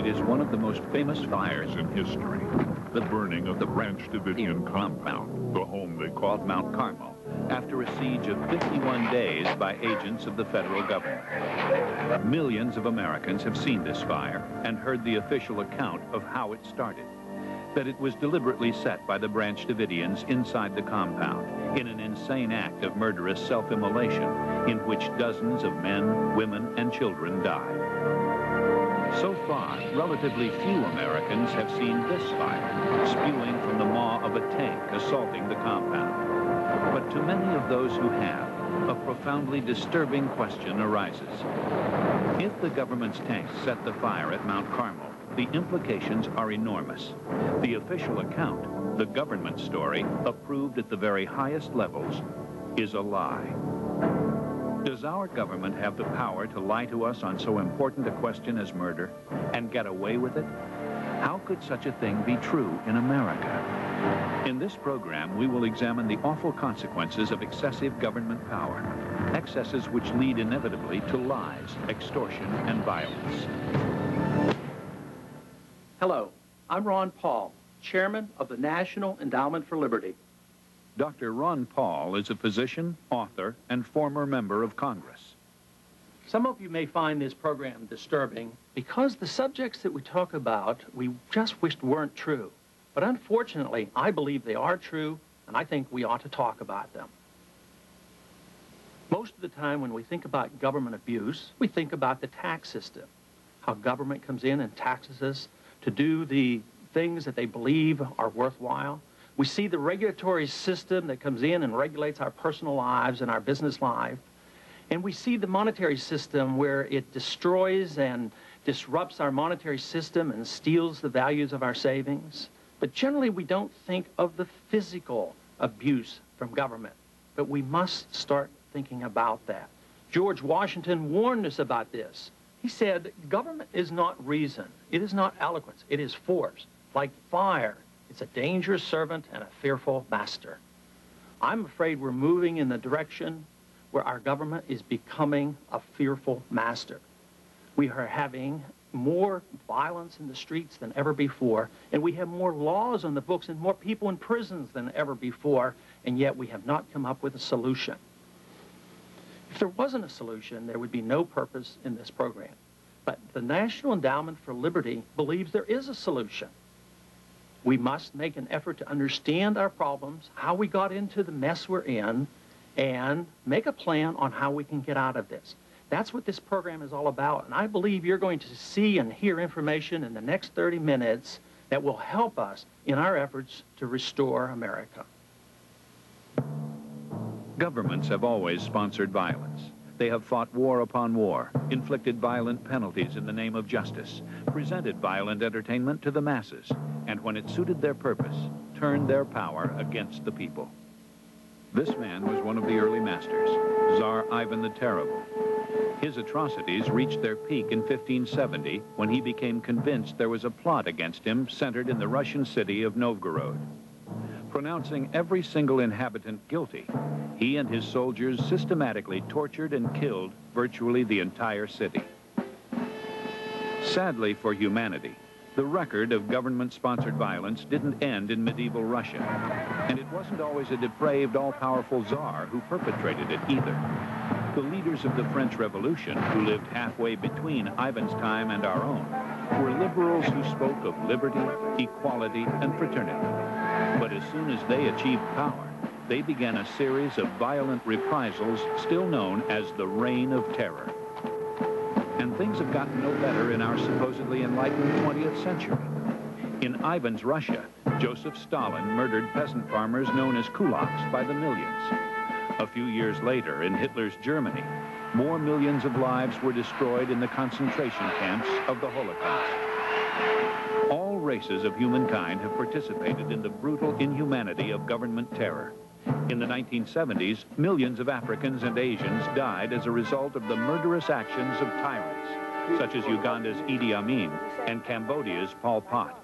It is one of the most famous fires in history. The burning of the Branch Davidian compound, the home they called Mount Carmel, after a siege of 51 days by agents of the federal government. Millions of Americans have seen this fire and heard the official account of how it started. That it was deliberately set by the Branch Davidians inside the compound in an insane act of murderous self-immolation in which dozens of men, women, and children died. So far, relatively few Americans have seen this fire, spewing from the maw of a tank assaulting the compound. But to many of those who have, a profoundly disturbing question arises. If the government's tanks set the fire at Mount Carmel, the implications are enormous. The official account, the government story, approved at the very highest levels, is a lie. Does our government have the power to lie to us on so important a question as murder and get away with it? How could such a thing be true in America? In this program, we will examine the awful consequences of excessive government power, excesses which lead inevitably to lies, extortion, and violence. Hello, I'm Ron Paul, Chairman of the National Endowment for Liberty. Dr. Ron Paul is a physician, author, and former member of Congress. Some of you may find this program disturbing because the subjects that we talk about we just wished weren't true. But unfortunately, I believe they are true, and I think we ought to talk about them. Most of the time when we think about government abuse, we think about the tax system, how government comes in and taxes us to do the things that they believe are worthwhile. We see the regulatory system that comes in and regulates our personal lives and our business life. And we see the monetary system where it destroys and disrupts our monetary system and steals the values of our savings. But generally, we don't think of the physical abuse from government. But we must start thinking about that. George Washington warned us about this. He said, government is not reason. It is not eloquence. It is force. Like fire, it's a dangerous servant and a fearful master. I'm afraid we're moving in the direction where our government is becoming a fearful master. We are having more violence in the streets than ever before, and we have more laws on the books and more people in prisons than ever before, and yet we have not come up with a solution. If there wasn't a solution, there would be no purpose in this program. But the National Endowment for Liberty believes there is a solution. We must make an effort to understand our problems, how we got into the mess we're in, and make a plan on how we can get out of this. That's what this program is all about, and I believe you're going to see and hear information in the next 30 minutes that will help us in our efforts to restore America. Governments have always sponsored violence. They have fought war upon war, inflicted violent penalties in the name of justice, presented violent entertainment to the masses, and when it suited their purpose, turned their power against the people. This man was one of the early masters, Tsar Ivan the Terrible. His atrocities reached their peak in 1570 when he became convinced there was a plot against him centered in the Russian city of Novgorod. Pronouncing every single inhabitant guilty, he and his soldiers systematically tortured and killed virtually the entire city. Sadly for humanity, the record of government-sponsored violence didn't end in medieval Russia, and it wasn't always a depraved, all-powerful czar who perpetrated it either. The leaders of the French Revolution, who lived halfway between Ivan's time and our own, were liberals who spoke of liberty, equality, and fraternity. But as soon as they achieved power, they began a series of violent reprisals still known as the Reign of Terror. And things have gotten no better in our supposedly enlightened 20th century. In Ivan's Russia, Joseph Stalin murdered peasant farmers known as kulaks by the millions. A few years later, in Hitler's Germany, more millions of lives were destroyed in the concentration camps of the Holocaust. All races of humankind have participated in the brutal inhumanity of government terror. In the 1970s, millions of Africans and Asians died as a result of the murderous actions of tyrants, such as Uganda's Idi Amin and Cambodia's Pol Pot.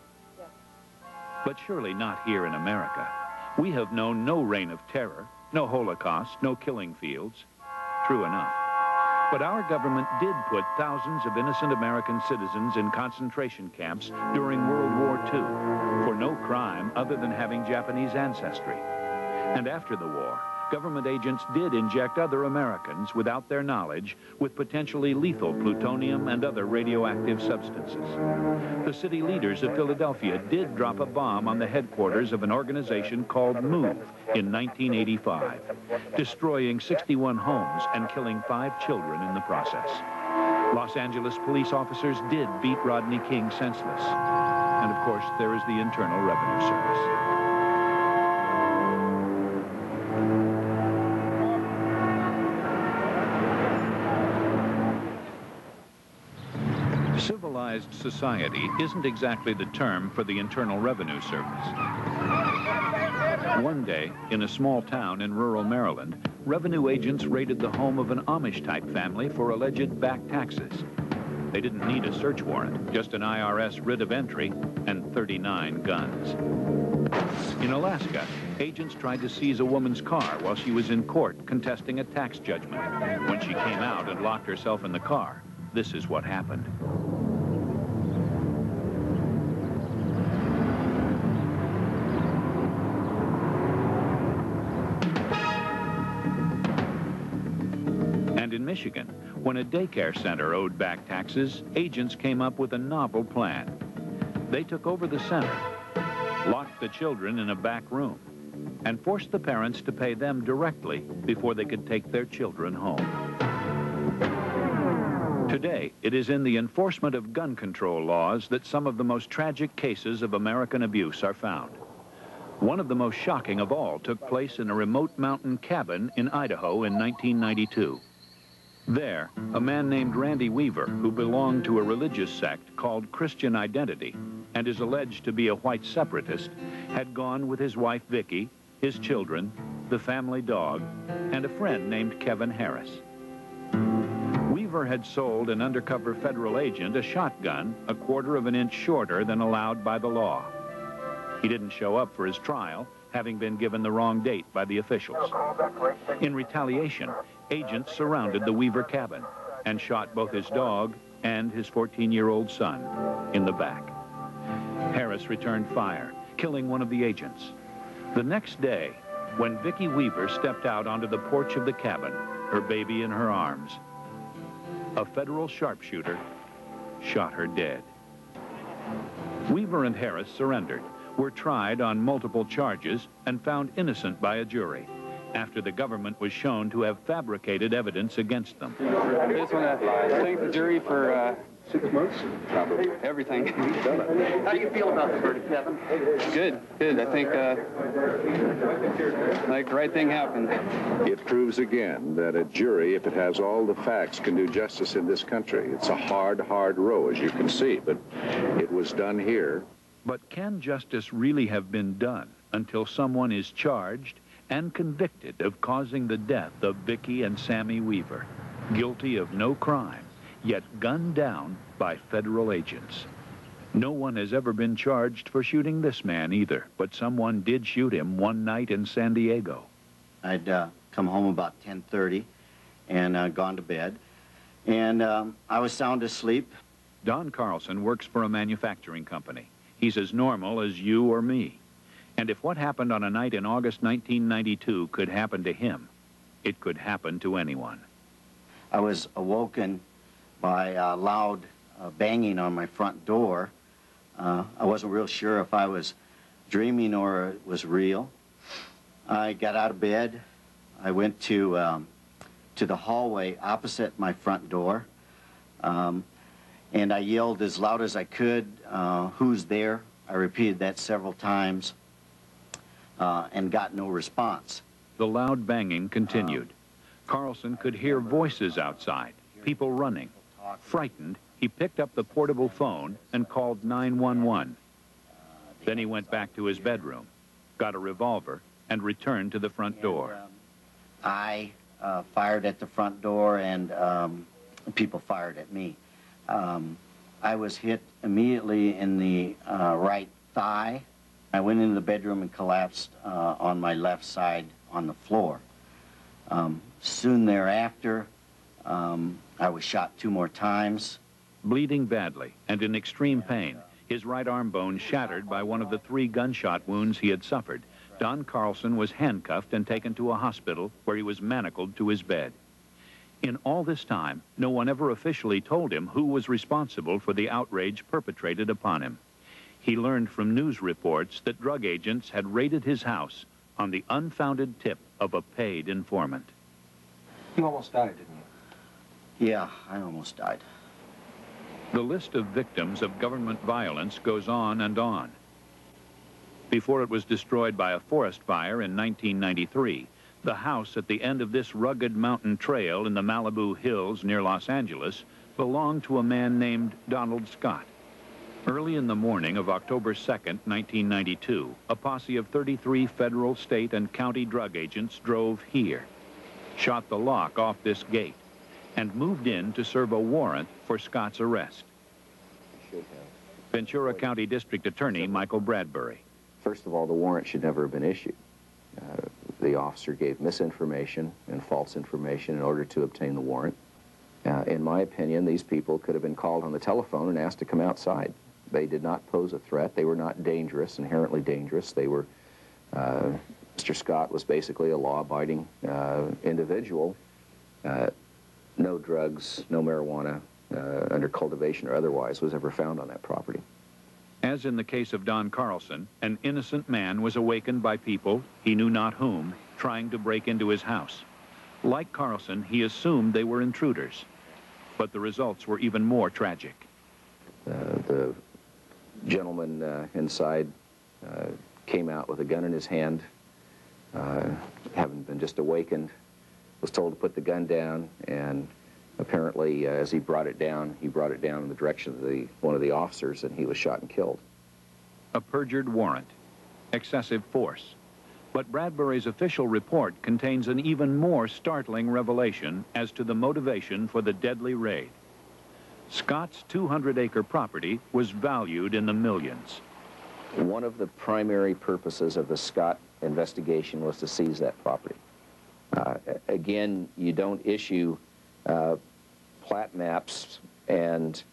But surely not here in America. We have known no reign of terror, no Holocaust, no killing fields. True enough. But our government did put thousands of innocent American citizens in concentration camps during World War II for no crime other than having Japanese ancestry. And after the war, government agents did inject other Americans without their knowledge with potentially lethal plutonium and other radioactive substances. The city leaders of Philadelphia did drop a bomb on the headquarters of an organization called MOVE in 1985, destroying 61 homes and killing 5 children in the process. Los Angeles police officers did beat Rodney King senseless. And of course, there is the Internal Revenue Service. Civilized society isn't exactly the term for the Internal Revenue Service. One day, in a small town in rural Maryland, revenue agents raided the home of an Amish-type family for alleged back taxes. They didn't need a search warrant, just an IRS writ of entry and 39 guns. In Alaska, agents tried to seize a woman's car while she was in court contesting a tax judgment. When she came out and locked herself in the car, this is what happened. And in Michigan, when a daycare center owed back taxes, agents came up with a novel plan. They took over the center, locked the children in a back room, and forced the parents to pay them directly before they could take their children home. Today, it is in the enforcement of gun control laws that some of the most tragic cases of American abuse are found. One of the most shocking of all took place in a remote mountain cabin in Idaho in 1992. There, a man named Randy Weaver, who belonged to a religious sect called Christian Identity and is alleged to be a white separatist, had gone with his wife Vicki, his children, the family dog, and a friend named Kevin Harris. Weaver had sold an undercover federal agent a shotgun a quarter of an inch shorter than allowed by the law. He didn't show up for his trial, having been given the wrong date by the officials. In retaliation, agents surrounded the Weaver cabin and shot both his dog and his 14-year-old son in the back. Harris returned fire, killing one of the agents. The next day, when Vicki Weaver stepped out onto the porch of the cabin, her baby in her arms, a federal sharpshooter shot her dead. Weaver and Harris surrendered, were tried on multiple charges, and found innocent by a jury, after the government was shown to have fabricated evidence against them. I just want to thank the jury for 6 months? Probably. everything. How do you feel about the verdict, Kevin? Good, good. I think like the right thing happened. It proves again that a jury, if it has all the facts, can do justice in this country. It's a hard, hard row, as you can see, but it was done here. But can justice really have been done until someone is charged and convicted of causing the death of Vicki and Sammy Weaver, guilty of no crime, yet gunned down by federal agents? No one has ever been charged for shooting this man either, but someone did shoot him one night in San Diego. I'd come home about 10:30 and gone to bed, and I was sound asleep. Don Carlson works for a manufacturing company. He's as normal as you or me. And if what happened on a night in August 1992 could happen to him, it could happen to anyone. I was awoken by loud banging on my front door. I wasn't real sure if I was dreaming or it was real. I got out of bed. I went to the hallway opposite my front door, and I yelled as loud as I could, "Who's there?" I repeated that several times and got no response. The loud banging continued. Carlson could hear voices outside, people running. Frightened, he picked up the portable phone and called 911. Then he went back to his bedroom, got a revolver, and returned to the front door. I fired at the front door, and people fired at me. I was hit immediately in the right thigh. I went into the bedroom and collapsed on my left side on the floor. Soon thereafter, I was shot 2 more times. Bleeding badly and in extreme pain, his right arm bone shattered by one of the 3 gunshot wounds he had suffered, Don Carlson was handcuffed and taken to a hospital where he was manacled to his bed. In all this time, no one ever officially told him who was responsible for the outrage perpetrated upon him. He learned from news reports that drug agents had raided his house on the unfounded tip of a paid informant. You almost died, didn't you? Yeah, I almost died. The list of victims of government violence goes on and on. Before it was destroyed by a forest fire in 1993, the house at the end of this rugged mountain trail in the Malibu Hills near Los Angeles belonged to a man named Donald Scott. Early in the morning of October 2nd, 1992, a posse of 33 federal, state, and county drug agents drove here, shot the lock off this gate, and moved in to serve a warrant for Scott's arrest. Ventura County District Attorney Michael Bradbury. First of all, the warrant should never have been issued. The officer gave misinformation and false information in order to obtain the warrant. In my opinion, these people could have been called on the telephone and asked to come outside. They did not pose a threat. They were not dangerous, inherently dangerous. They were, Mr. Scott was basically a law-abiding individual. No drugs, no marijuana, under cultivation or otherwise, was ever found on that property. As in the case of Don Carlson, an innocent man was awakened by people, he knew not whom, trying to break into his house. Like Carlson, he assumed they were intruders, but the results were even more tragic. The gentleman inside came out with a gun in his hand, having been just awakened, was told to put the gun down, and apparently, as he brought it down in the direction of one of the officers, and he was shot and killed. A perjured warrant, excessive force. But Bradbury's official report contains an even more startling revelation as to the motivation for the deadly raid. Scott's 200-acre property was valued in the millions. One of the primary purposes of the Scott investigation was to seize that property. Again, you don't issue plat maps and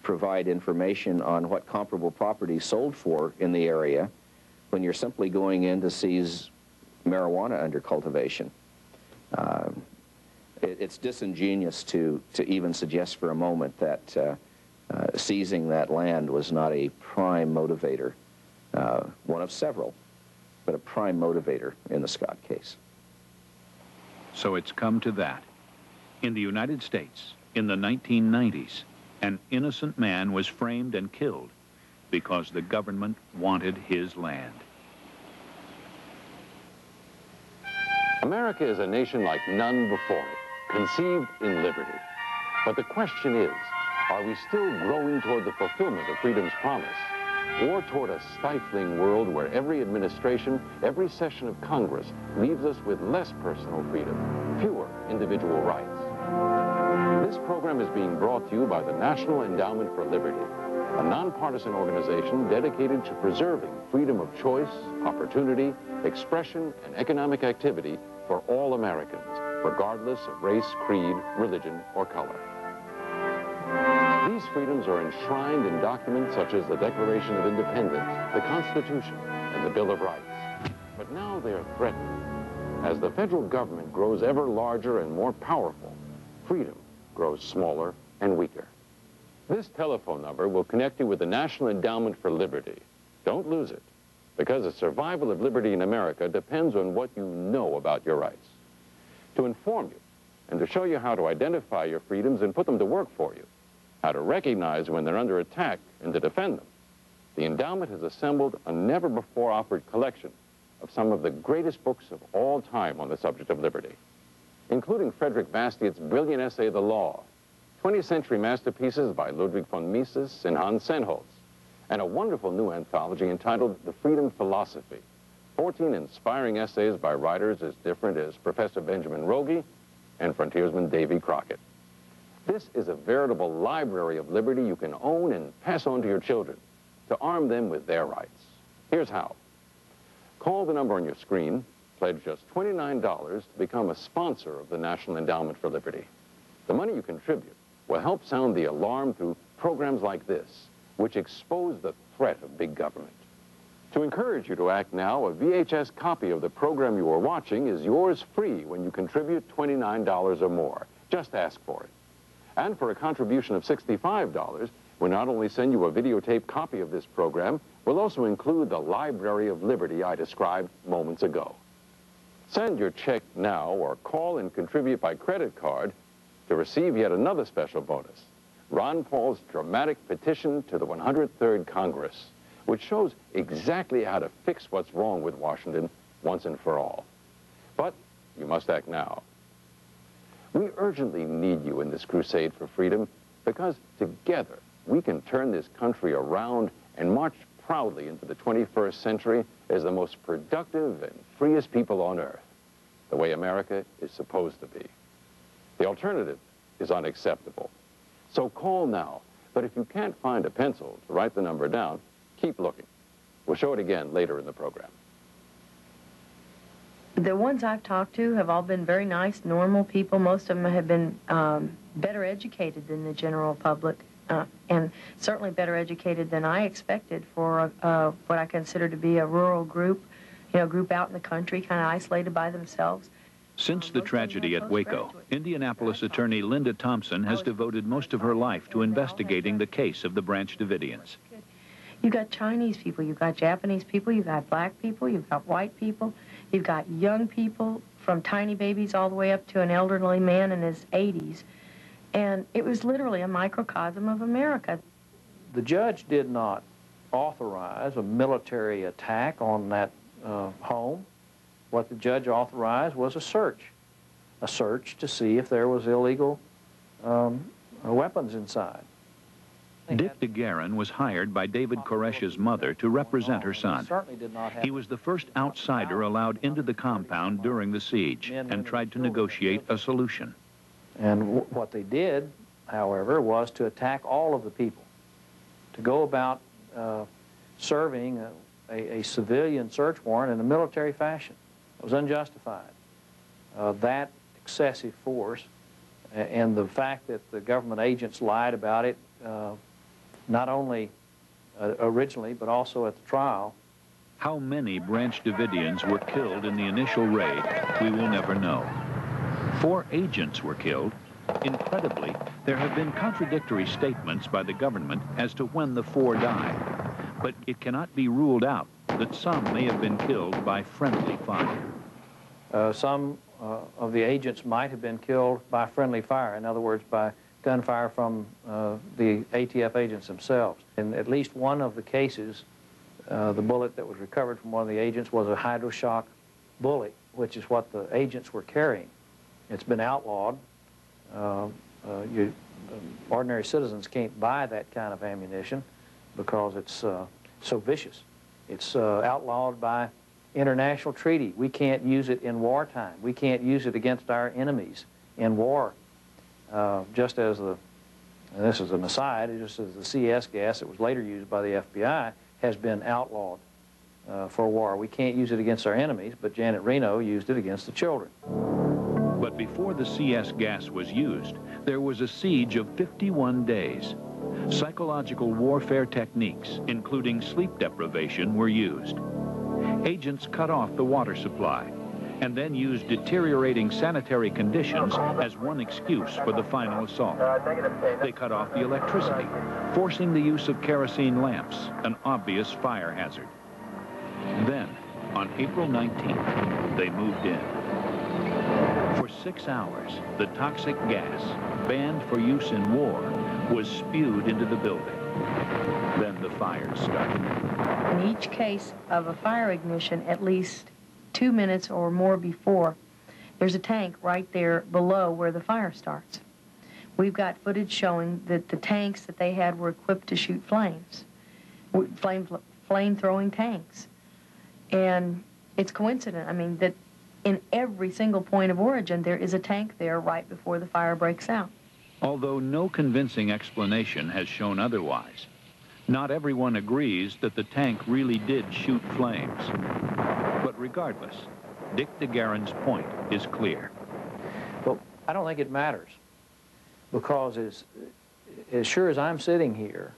provide information on what comparable property sold for in the area when you're simply going in to seize marijuana under cultivation. It's disingenuous to even suggest for a moment that seizing that land was not a prime motivator, one of several, but a prime motivator in the Scott case. So it's come to that. In the United States, in the 1990s, an innocent man was framed and killed because the government wanted his land. America is a nation like none before it, conceived in liberty. But the question is, are we still growing toward the fulfillment of freedom's promise, or toward a stifling world where every administration, every session of Congress leaves us with less personal freedom, fewer individual rights? This program is being brought to you by the National Endowment for Liberty, a nonpartisan organization dedicated to preserving freedom of choice, opportunity, expression, and economic activity for all Americans, regardless of race, creed, religion, or color. These freedoms are enshrined in documents such as the Declaration of Independence, the Constitution, and the Bill of Rights. But now they are threatened. As the federal government grows ever larger and more powerful, freedom grows smaller and weaker. This telephone number will connect you with the National Endowment for Liberty. Don't lose it, because the survival of liberty in America depends on what you know about your rights. To inform you, and to show you how to identify your freedoms and put them to work for you, how to recognize when they're under attack and to defend them, the endowment has assembled a never-before-offered collection of some of the greatest books of all time on the subject of liberty, including Frederick Bastiat's brilliant essay, The Law, 20th century masterpieces by Ludwig von Mises and Hans Sennholz, and a wonderful new anthology entitled The Freedom Philosophy, 14 inspiring essays by writers as different as Professor Benjamin Rogie and frontiersman Davy Crockett. This is a veritable library of liberty you can own and pass on to your children to arm them with their rights. Here's how. Call the number on your screen, pledge just $29 to become a sponsor of the National Endowment for Liberty. The money you contribute will help sound the alarm through programs like this, which expose the threat of big government. To encourage you to act now, a VHS copy of the program you are watching is yours free when you contribute $29 or more. Just ask for it. And for a contribution of $65, we'll not only send you a videotape copy of this program, we'll also include the Library of Liberty I described moments ago. Send your check now or call and contribute by credit card to receive yet another special bonus, Ron Paul's dramatic petition to the 103rd Congress, which shows exactly how to fix what's wrong with Washington once and for all. But you must act now. We urgently need you in this crusade for freedom because together we can turn this country around and march proudly into the 21st century as the most productive and freest people on earth, the way America is supposed to be. The alternative is unacceptable. So call now, but if you can't find a pencil to write the number down, keep looking. We'll show it again later in the program. The ones I've talked to have all been very nice, normal people. Most of them have been better educated than the general public, and certainly better educated than I expected for what I consider to be a rural group, group out in the country, kind of isolated by themselves. Since the tragedy at Waco, Indianapolis attorney Linda Thompson has devoted most of her life to investigating the case of the Branch Davidians. You've got Chinese people, you've got Japanese people, you've got black people, you've got white people, you've got young people from tiny babies all the way up to an elderly man in his 80s. And it was literally a microcosm of America. The judge did not authorize a military attack on that home. What the judge authorized was a search to see if there was illegal weapons inside. Dick DeGuerin was hired by David Koresh's mother to represent her son. He was the first outsider allowed into the compound during the siege and tried to negotiate a solution. And what they did, however, was to attack all of the people, to go about serving a civilian search warrant in a military fashion. It was unjustified. That excessive force and the fact that the government agents lied about it, not only originally, but also at the trial. How many Branch Davidians were killed in the initial raid, we will never know. 4 agents were killed. Incredibly, there have been contradictory statements by the government as to when the 4 died. But it cannot be ruled out that some may have been killed by friendly fire. Some of the agents might have been killed by friendly fire, in other words, by gunfire from the ATF agents themselves. In at least one of the cases, the bullet that was recovered from one of the agents was a hydroshock bullet, which is what the agents were carrying. It's been outlawed. Ordinary citizens can't buy that kind of ammunition because it's so vicious. It's outlawed by international treaty. We can't use it in wartime. We can't use it against our enemies in war. Just as and this is an aside, just as the CS gas that was later used by the FBI has been outlawed for war. We can't use it against our enemies, but Janet Reno used it against the children. But before the CS gas was used, there was a siege of 51 days. Psychological warfare techniques, including sleep deprivation, were used. Agents cut off the water supply and then used deteriorating sanitary conditions as one excuse for the final assault. They cut off the electricity, forcing the use of kerosene lamps, an obvious fire hazard. Then, on April 19th, they moved in. For 6 hours, the toxic gas, banned for use in war, was spewed into the building. Then the fires started. In each case of a fire ignition, at least 2 minutes or more before, there's a tank right there below where the fire starts. We've got footage showing that the tanks that they had were equipped to shoot flames, flame-throwing tanks. And it's coincident, I mean, that in every single point of origin, there is a tank there right before the fire breaks out. Although no convincing explanation has shown otherwise, not everyone agrees that the tank really did shoot flames. But regardless, Dick DeGuerin's point is clear. Well, I don't think it matters, because as sure as I'm sitting here,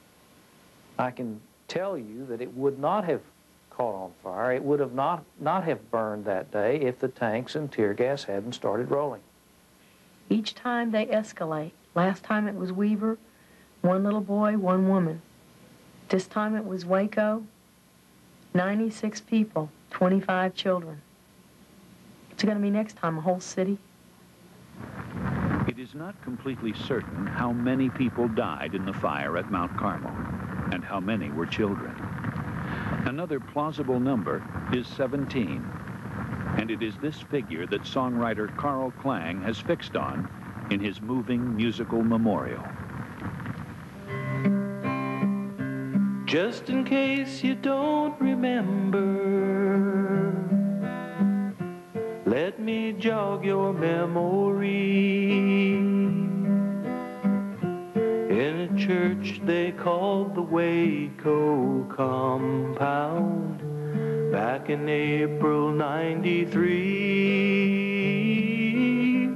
I can tell you that it would not have caught on fire. It would have not have burned that day if the tanks and tear gas hadn't started rolling. Each time they escalate. Last time it was Weaver, 1 little boy, 1 woman. This time it was Waco, 96 people, 25 children. What's it going to be next time, a whole city? It is not completely certain how many people died in the fire at Mount Carmel and how many were children. Another plausible number is 17, and it is this figure that songwriter Carl Klang has fixed on in his moving musical memorial. Just in case you don't remember, let me jog your memory. In a church they called the Waco compound, back in April '93,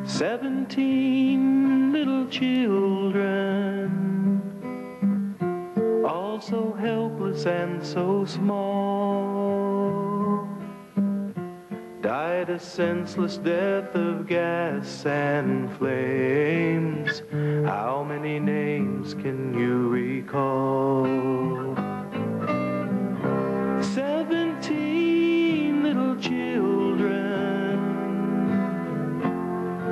17 little children, all so helpless and so small, died a senseless death of gas and flames. How many names can you recall? 17 little children.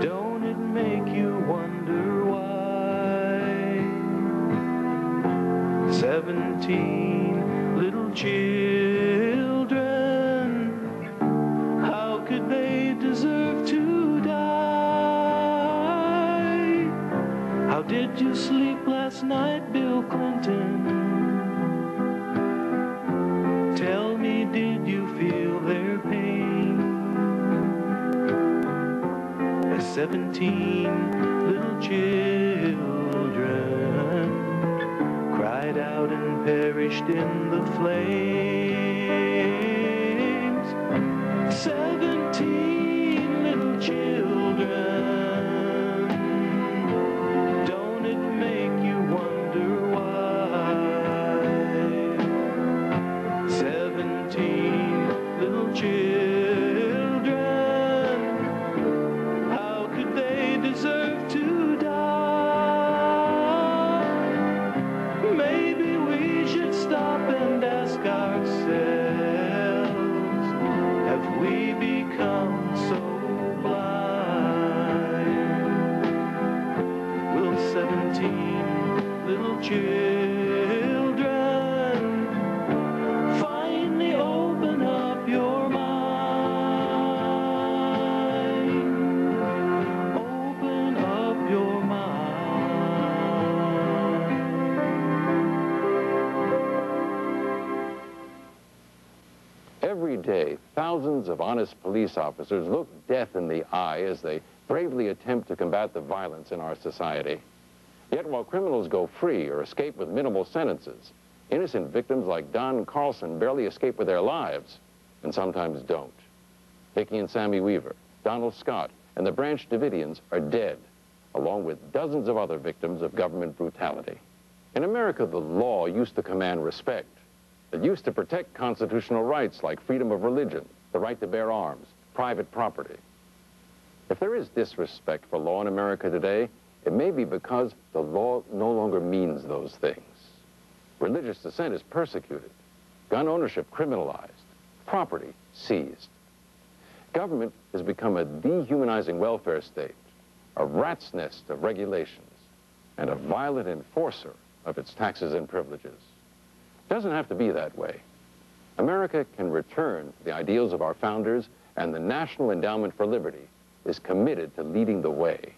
Don't it make you wonder why? 17 little children. How could they deserve to die? How did you sleep last night, Bill Clinton? Tell me, did you feel their pain? As 17 little children cried out and perished in the flames. 17 little children. Don't it make you wonder why? 17 little children. How could they deserve to die? Maybe we should stop and ask ourselves, have we become so blind? Will 17 little children finally open up your mind? Open up your mind. Every day, thousands of honest police officers look death in the eye as they bravely attempt to combat the violence in our society. Yet while criminals go free or escape with minimal sentences, innocent victims like Don Carlson barely escape with their lives, and sometimes don't. Vicki and Sammy Weaver, Donald Scott, and the Branch Davidians are dead, along with dozens of other victims of government brutality. In America, the law used to command respect. It used to protect constitutional rights like freedom of religion, the right to bear arms, private property. If there is disrespect for law in America today, it may be because the law no longer means those things. Religious dissent is persecuted, gun ownership criminalized, property seized. Government has become a dehumanizing welfare state, a rat's nest of regulations, and a violent enforcer of its taxes and privileges. It doesn't have to be that way. America can return to the ideals of our founders, and the National Endowment for Liberty is committed to leading the way.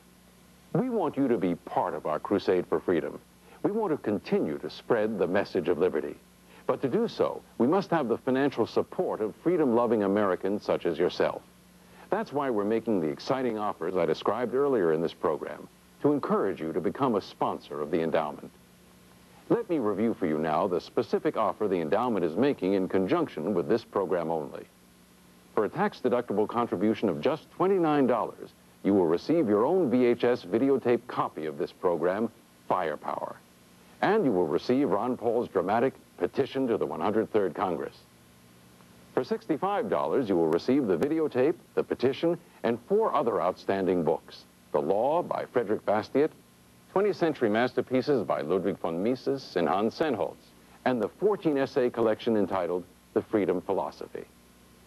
We want you to be part of our crusade for freedom. We want to continue to spread the message of liberty. But to do so, we must have the financial support of freedom-loving Americans such as yourself. That's why we're making the exciting offers I described earlier in this program to encourage you to become a sponsor of the endowment. Let me review for you now the specific offer the endowment is making in conjunction with this program only. For a tax-deductible contribution of just $29, you will receive your own VHS videotape copy of this program, Firepower. And you will receive Ron Paul's dramatic Petition to the 103rd Congress. For $65, you will receive the videotape, the petition, and 4 other outstanding books. The Law by Frederick Bastiat, 20th Century Masterpieces by Ludwig von Mises and Hans Sennholz, and the 14-essay collection entitled The Freedom Philosophy.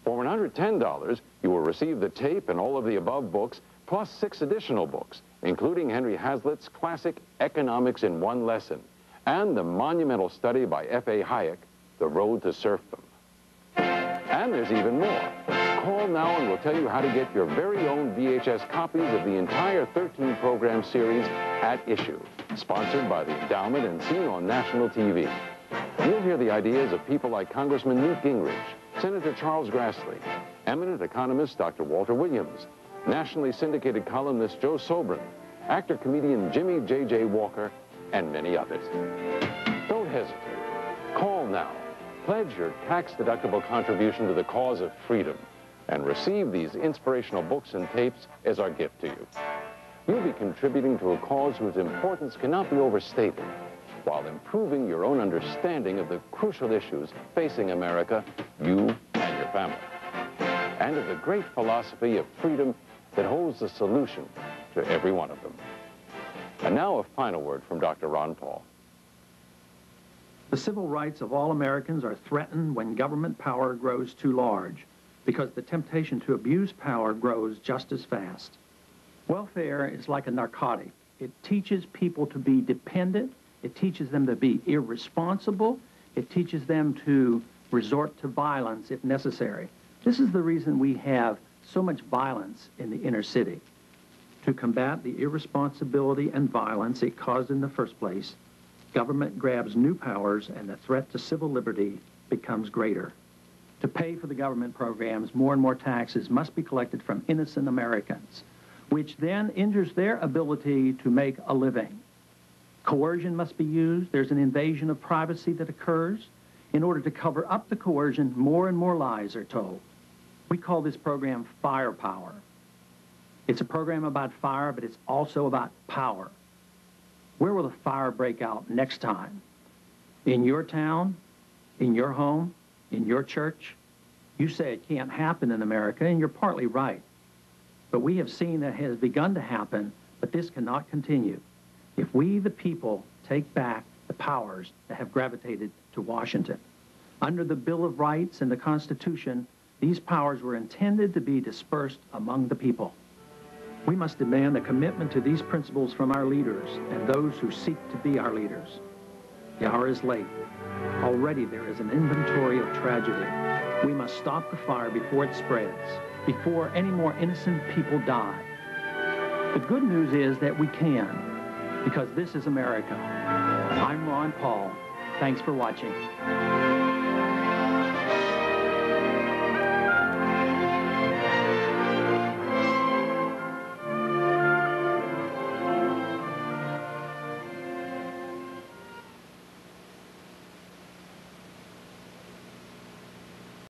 For $110, you will receive the tape and all of the above books, plus 6 additional books, including Henry Hazlitt's classic Economics in One Lesson, and the monumental study by F.A. Hayek, The Road to Serfdom. And there's even more. Call now and we'll tell you how to get your very own VHS copies of the entire 13-program series At Issue, sponsored by the Endowment and seen on national TV. You'll hear the ideas of people like Congressman Newt Gingrich, Senator Charles Grassley, eminent economist Dr. Walter Williams, nationally syndicated columnist Joe Sobran, actor-comedian Jimmy J.J. Walker, and many others. Don't hesitate. Call now. Pledge your tax-deductible contribution to the cause of freedom and receive these inspirational books and tapes as our gift to you. You'll be contributing to a cause whose importance cannot be overstated, while improving your own understanding of the crucial issues facing America, you and your family, and of the great philosophy of freedom that holds the solution to every one of them. And now a final word from Dr. Ron Paul. The civil rights of all Americans are threatened when government power grows too large, because the temptation to abuse power grows just as fast. Welfare is like a narcotic. It teaches people to be dependent. It teaches them to be irresponsible. It teaches them to resort to violence if necessary. This is the reason we have so much violence in the inner city. To combat the irresponsibility and violence it caused in the first place, government grabs new powers and the threat to civil liberty becomes greater. To pay for the government programs, more and more taxes must be collected from innocent Americans, which then injures their ability to make a living. Coercion must be used. There's an invasion of privacy that occurs. In order to cover up the coercion, more and more lies are told. We call this program Firepower. It's a program about fire, but it's also about power. Where will the fire break out next time? In your town? In your home? In your church? You say it can't happen in America, and you're partly right. But we have seen that it has begun to happen, but this cannot continue. If we, the people, take back the powers that have gravitated to Washington. Under the Bill of Rights and the Constitution, these powers were intended to be dispersed among the people. We must demand a commitment to these principles from our leaders and those who seek to be our leaders. The hour is late. Already there is an inventory of tragedy. We must stop the fire before it spreads, before any more innocent people die. The good news is that we can, because this is America. I'm Ron Paul. Thanks for watching.